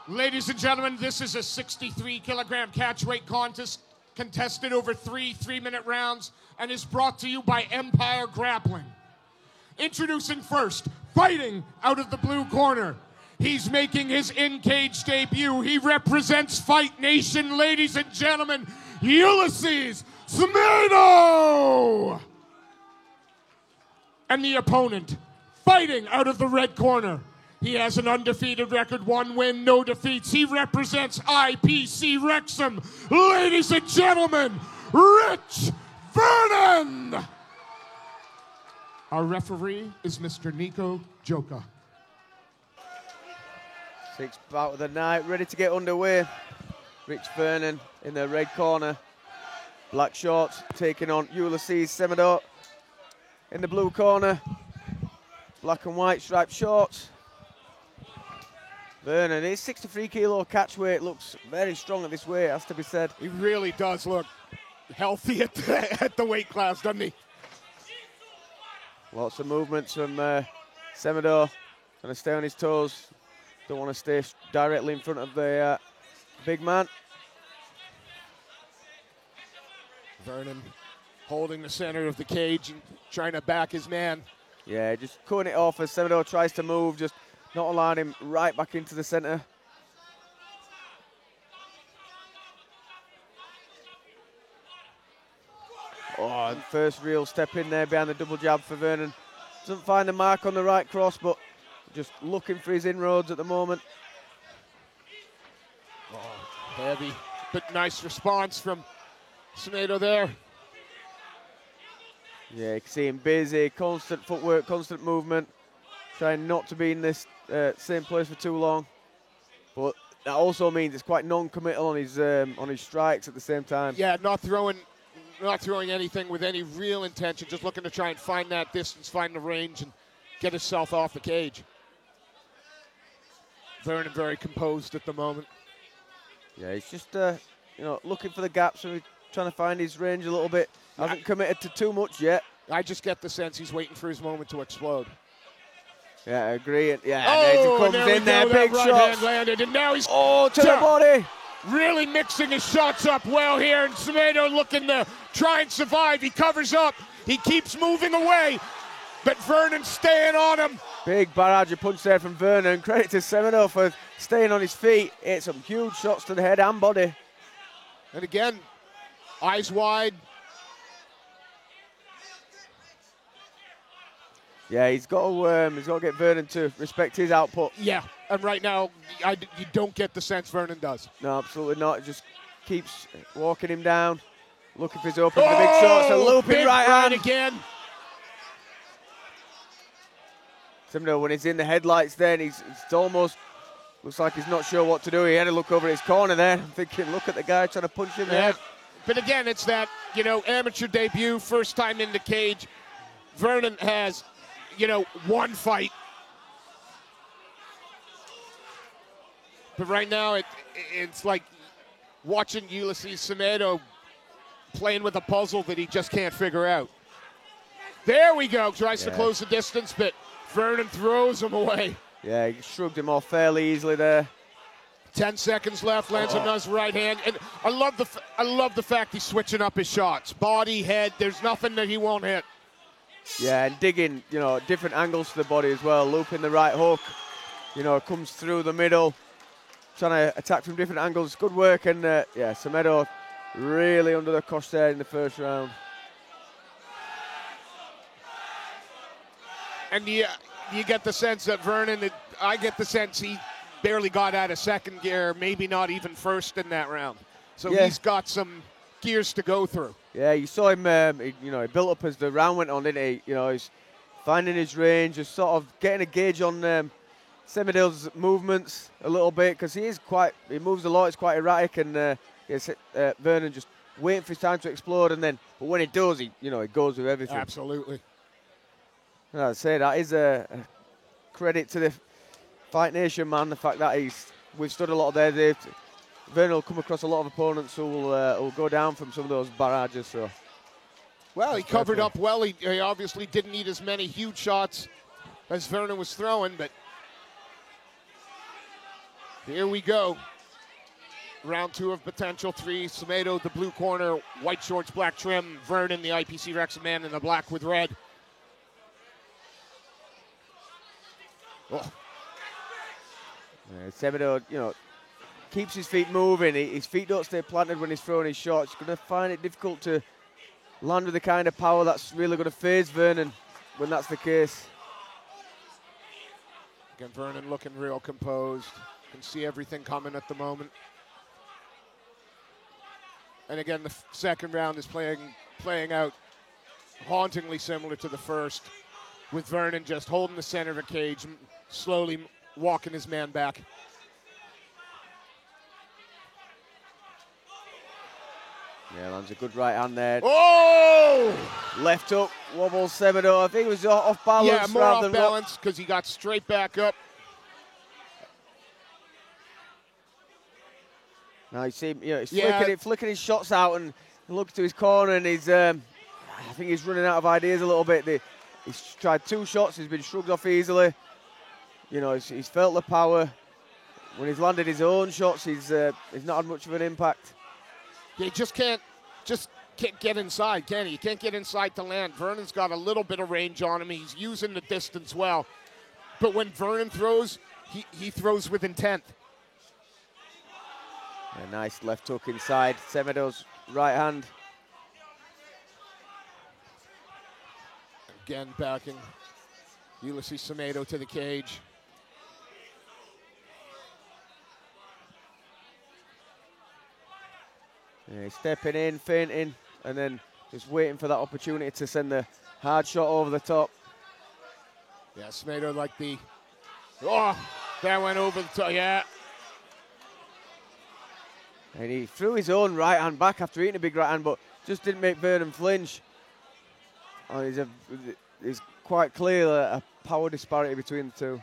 Ladies and gentlemen, this is a 63-kilogram catchweight contest contested over three-minute rounds and is brought to you by Empire Grappling. Introducing first, fighting out of the blue corner. He's making his in-cage debut. He represents Fight Nation, ladies and gentlemen, Ulysses Semedo! And the opponent, fighting out of the red corner. He has an undefeated record, 1 win, no defeats. He represents IPC Wrexham. Ladies and gentlemen, Rich Vernon! Our referee is Mr. Nico Joka. 6th bout of the night, ready to get underway. Rich Vernon in the red corner. Black shorts taking on Ulysses Semedo in the blue corner. Black and white striped shorts. Vernon, his 63-kilo catchweight looks very strong at this weight, has to be said. He really does look healthy at the weight class, doesn't he? Lots of movements from Semedo. Going to stay on his toes. Don't want to stay directly in front of the big man. Vernon holding the center of the cage and trying to back his man. Yeah, just cutting it off as Semedo tries to move, just not allowing him right back into the center. Oh, first real step in there behind the double jab for Vernon. Doesn't find the mark on the right cross, but just looking for his inroads at the moment. Oh, heavy, but nice response from Semedo there. Yeah, you can see him busy, constant footwork, constant movement, trying not to be in this same place for too long. But that also means it's quite non-committal on his strikes at the same time. Yeah, not throwing anything with any real intention, just looking to try and find that distance, find the range, and get himself off the cage. Vernon very composed at the moment. Yeah, he's just looking for the gaps and trying to find his range a little bit. Hasn't committed to too much yet. I just get the sense he's waiting for his moment to explode. Yeah, I agree. Yeah, oh, and he comes in there, big right shots. Hand landed, and now he's to the body. Really mixing his shots up well here, and Semedo looking to try and survive. He covers up. He keeps moving away, but Vernon's staying on him. Big barrage of punch there from Vernon. Credit to Semedo for staying on his feet. Hit some huge shots to the head and body. And again, eyes wide. Yeah, he's got to get Vernon to respect his output. Yeah, and right now, you don't get the sense Vernon does. No, absolutely not. It just keeps walking him down, looking for his open for the big shots, a looping right hand. Again. Semedo, when he's in the headlights then, it's almost looks like he's not sure what to do. He had to look over his corner there. I'm thinking, look at the guy trying to punch him there. But again, it's that, amateur debut, first time in the cage. Vernon has, one fight. But right now, it's like watching Ulysses Semedo playing with a puzzle that he just can't figure out. There we go. Tries to close the distance, but Vernon throws him away. Yeah, he shrugged him off fairly easily there. 10 seconds left, lands a nice right hand. And I love the fact he's switching up his shots. Body, head, there's nothing that he won't hit. Yeah, and digging, different angles to the body as well. Looping the right hook, comes through the middle. Trying to attack from different angles. Good work, and Semedo really under the cosh there in the first round. And you get the sense that Vernon, I get the sense he barely got out of second gear, maybe not even first in that round. So he's got some gears to go through. Yeah, you saw him, he built up as the round went on, didn't he? He's finding his range, just sort of getting a gauge on Semedo's movements a little bit, because he moves a lot, he's quite erratic, and Vernon just waiting for his time to explode, but when he does, he goes with everything. Absolutely. And I'd say that is a credit to the Fight Nation man, the fact that he's withstood a lot of there. Vernon will come across a lot of opponents who will go down from some of those barrages. So, well, he covered up well. He obviously didn't need as many huge shots as Vernon was throwing, but Here we go. Round 2 of potential 3. Semedo, the blue corner, white shorts, black trim. Vernon, the IPC Wrexham man in the black with red. Oh. Semedo, keeps his feet moving. His feet don't stay planted when he's throwing his shots. He's going to find it difficult to land with the kind of power that's really going to phase Vernon when that's the case. Again, Vernon looking real composed. Can see everything coming at the moment. And again, the second round is playing out hauntingly similar to the first, with Vernon just holding the center of the cage, slowly walking his man back. Yeah, lands a good right hand there. Oh! Left up, wobbles Semedo. I think it was off balance. Yeah, more off balance because he got straight back up. Now you see, he's flicking his shots out and looks to his corner, and he's, I think he's running out of ideas a little bit. He's tried 2 shots, he's been shrugged off easily. He's felt the power. When he's landed his own shots, he's not had much of an impact. He just can't get inside, can he? He can't get inside to land. Vernon's got a little bit of range on him. He's using the distance well. But when Vernon throws, he throws with intent. A nice left hook inside Semedo's right hand. Again backing Ulysses Semedo to the cage. Yeah, he's stepping in, feinting, and then just waiting for that opportunity to send the hard shot over the top. Yeah, Semedo like that went over the top, yeah. And he threw his own right hand back after eating a big right hand, but just didn't make Vernon flinch. And it's quite clear a power disparity between the two.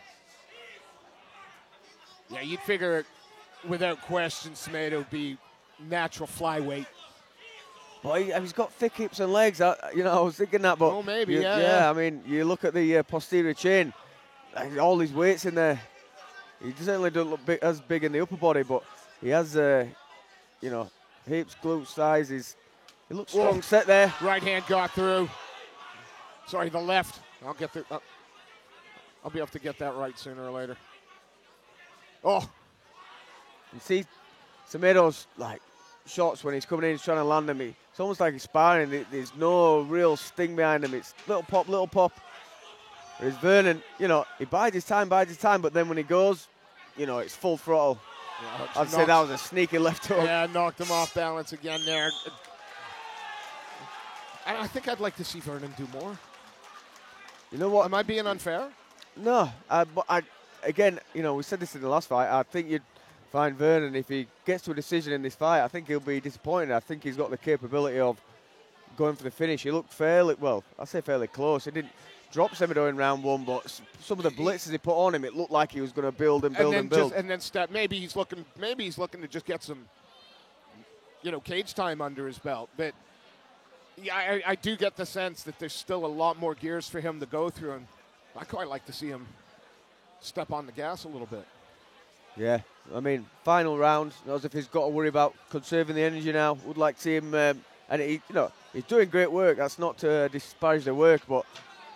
Yeah, you'd figure without question Semedo would be natural flyweight. But he's got thick hips and legs. I was thinking that, but maybe, yeah. I mean, you look at the posterior chain, all his weight's in there. He certainly doesn't look as big in the upper body, but he has, hips, glutes, thighs. He looks strong set there. Right hand got through. Sorry, the left. I'll get through. I'll be able to get that right sooner or later. Oh. You see Semedo's shots when he's coming in, he's trying to land them. It's almost like he's sparring. There's no real sting behind him. It's little pop, little pop. Whereas Vernon, he bides his time, but then when he goes, it's full throttle. Yeah, I'd say that was a sneaky left hook. Yeah, knocked him off balance again there. I think I'd like to see Vernon do more. You know what? Am I being unfair? No, but again, we said this in the last fight. I think you'd find Vernon, if he gets to a decision in this fight, I think he'll be disappointed. I think he's got the capability of going for the finish. He looked fairly close. He didn't drop Semedo in round 1, but some of the blitzes he put on him, it looked like he was going to build and build. And then step. Maybe he's looking to just get some, cage time under his belt. But yeah, I do get the sense that there's still a lot more gears for him to go through, and I quite like to see him step on the gas a little bit. Yeah, I mean, final round, as if he's got to worry about conserving the energy now. Would like to see him, and he's doing great work. That's not to disparage the work, but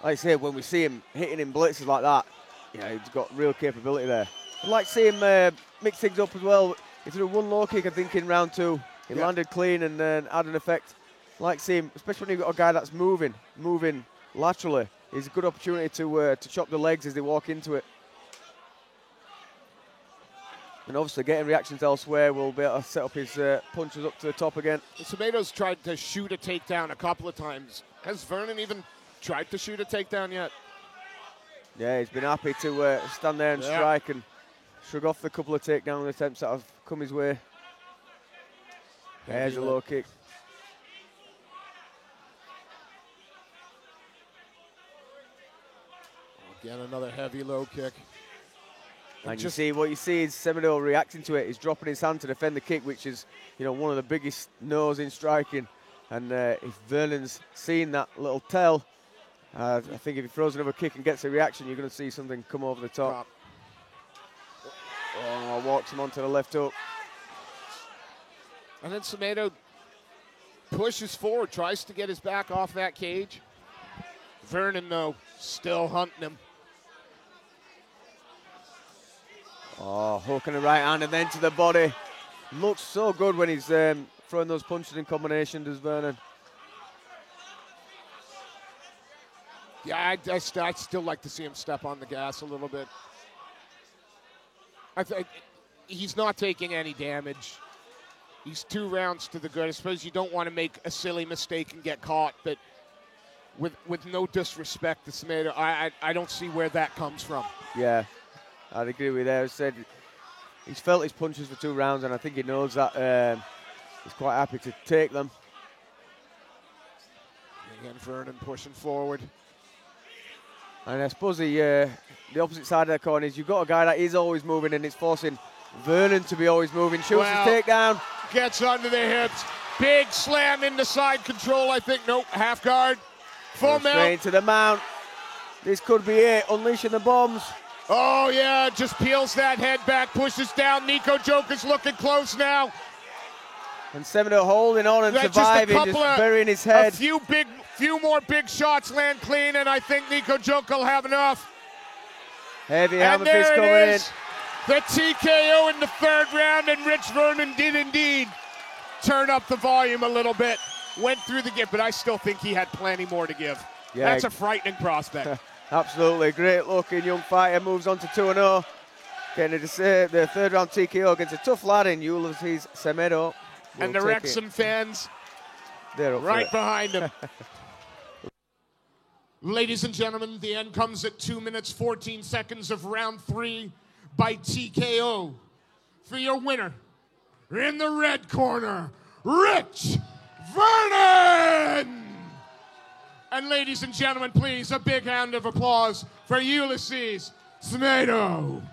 like I say, when we see him hitting in blitzes like that, he's got real capability there. I'd like to see him mix things up as well. He threw 1 low kick, I think, in round 2. He landed clean and had an effect. I'd like to see him, especially when you've got a guy that's moving laterally. It's a good opportunity to chop the legs as they walk into it. And obviously getting reactions elsewhere will be able to set up his punches up to the top again. Semedo's tried to shoot a takedown a couple of times. Has Vernon even tried to shoot a takedown yet? Yeah, he's been happy to stand there and strike and shrug off the couple of takedown attempts that have come his way. There's a low kick. Again, another heavy low kick. And what you see is Semedo reacting to it. He's dropping his hand to defend the kick, which is, one of the biggest no's in striking. And if Vernon's seen that little tell, I think if he throws another kick and gets a reaction, you're going to see something come over the top. Oh, walks him onto the left hook. And then Semedo pushes forward, tries to get his back off that cage. Vernon, though, still hunting him. Oh, hooking the right hand and then to the body. Looks so good when he's throwing those punches in combination, does Vernon. Yeah, I'd still like to see him step on the gas a little bit. I think he's not taking any damage. He's 2 rounds to the good. I suppose you don't want to make a silly mistake and get caught, but with no disrespect to Semedo, I don't see where that comes from. Yeah, I'd agree with that. I said he's felt his punches for 2 rounds, and I think he knows that he's quite happy to take them. Again, Vernon pushing forward. And I suppose the opposite side of the coin is you've got a guy that is always moving, and it's forcing Vernon to be always moving. Shoots his takedown. Gets under the hips. Big slam into side control, I think. Nope, half guard. Full mount. Straight to the mount. This could be it, unleashing the bombs. Oh, yeah, just peels that head back, pushes down. Nico Joker's looking close now. And Semedo holding on and surviving, just burying his head. A few more big shots land clean, and I think Nico Joker will have enough. Heavy hammer fist coming in. The TKO in the 3rd round, and Rich Vernon did indeed turn up the volume a little bit. Went through the gift, but I still think he had plenty more to give. Yeah. That's a frightening prospect. Absolutely. Great looking young fighter. Moves on to 2-0. Getting the 3rd round TKO against a tough lad in Ulysses Semedo. And the Wrexham fans, they're right behind him. Ladies and gentlemen, the end comes at 2 minutes, 14 seconds of round 3 by TKO. For your winner, in the red corner, Rich Vernon! And ladies and gentlemen, please, a big round of applause for Ulysses Semedo.